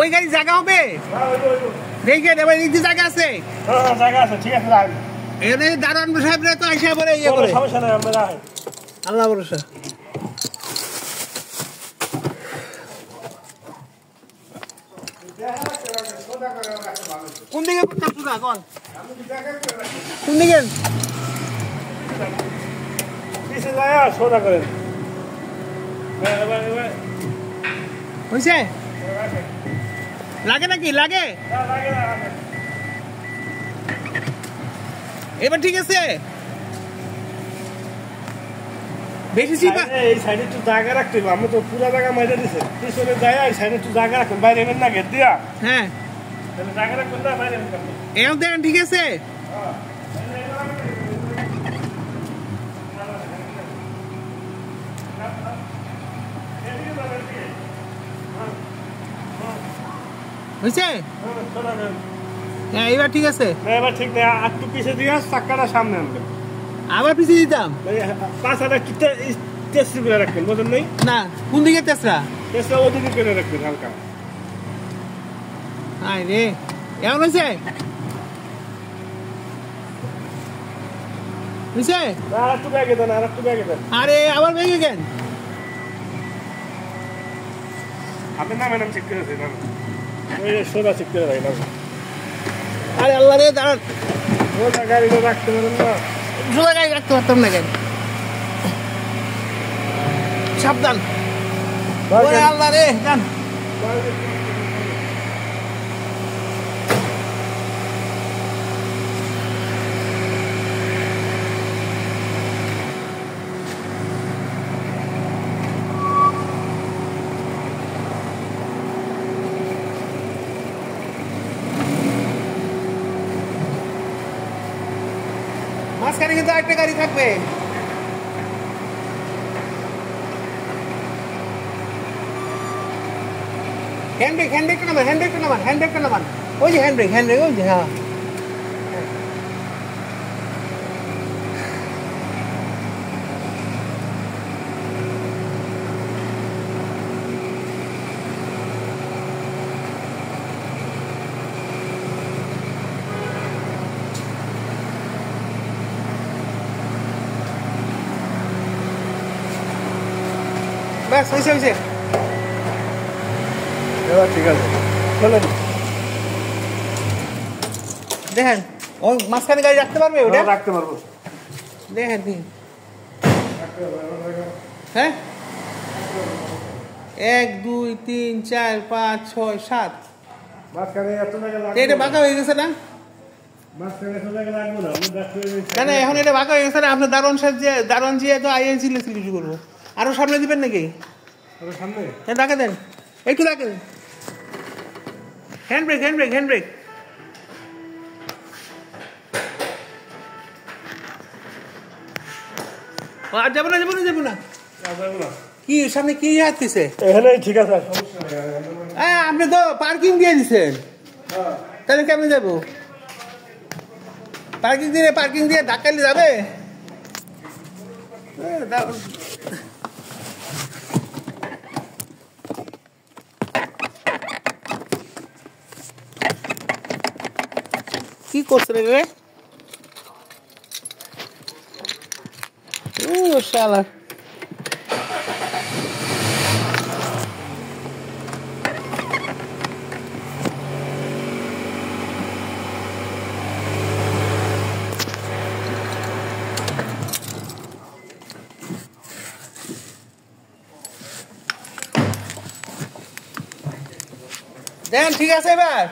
ওই গাড়ি জায়গা হবে? দেখে এবার এই জায়গা আছে? জায়গা আছে, ঠিক আছে। এখানে দারোয়ান সাহেবরা তো আইসা পরে ইয়ে করে। সমস্যা নাই, আমরা যাই। আল্লাহ ভরসা। কোন দিকে কোন দিকে সোজা করেন হয়েছে? লাগে নাকি? লাগে এবার ঠিক আছে। বেশি চিপা এই সাইডে একটু জায়গা রাখতে হবে। আমি তো পুরো জায়গা মাইরে দিছে, পিছনে যায় এই সাইডে একটু জায়গা রাখুন, বাইরে নেবেন না গেট দিয়া। হ্যাঁ তাহলে জায়গা রাখবেন না, বাইরে নেবেন। এখন দেখেন ঠিক আছে। হয়েছে? হ্যাঁ এবার ঠিক আছে। এবার ঠিক নেই, আর একটু পিছিয়ে দিয়ে চাক্কাটা সামনে আনবেন। আবার পিছিয়ে দিতাম? পাঁচাটা একটু তেসরি করে রাখবেন, বোঝেন নেই? না, কোন দিকে তেসরা? তেসরা ওদিকে করে রাখবেন হালকা। আয় রে, এমন হয়েছে? হয়েছে? আর একটু ব্যাগে দেন, আর একটু ব্যাগে দেন। আরে আবার ভেঙে গেন। আপনার নাম ম্যাডাম চেক করে দেন, ওই সোজা চেক করে দেন। আরে আল্লাহ রে, দাঁড়ান। সোজা গাড়িটা রাখতে পারেন না? সোজা গাড়ি রাখতে পারতাম না কেন? সাবধান। ওরে আল্লাহ রে, যান। মাঝখানে কিন্তু একটা গাড়ি থাকবে। হ্যান্ডব্রেকটা নামান। ওই যে হ্যান্ডব্রেক ওই যে। হ্যাঁ ব্যাস হয়েছে। এবার ঠিক আছে, চলেন। দেখেন ওই মাঝখানে গাড়ি রাখতে পারবে? ওটা রাখতে পারবো। দেখেন হ্যাঁ, 1 2 3 4 5 6 7। মাঝখানে এত জায়গা লাগবে, এটা বাঁকা হয়ে গেছে না? মাঝখানে এত জায়গা লাগবে না, আমি না এখন এটা বাঁকা হয়ে গেছে না? আপনার দারোয়ান সাহেব যে দারোয়ান জিয়ে তো আইএনসি কিছু করবো। আরো সামনে দিবেন নাকি? সামনে হ্যাঁ ডাকে দেন, একটু ডাকে দেন। হ্যান্ডব্রেক আর যাবো না। কি সামনে কি আসতেছে? এখানে ঠিক আছে, হ্যাঁ আপনি তো পার্কিং দিয়ে দিচ্ছেন, তাহলে কেমন যাবো? পার্কিং দিয়ে ধাক্কালে যাবে? কি করছে রে? ও শালা, দেন ঠিক আছে এবার।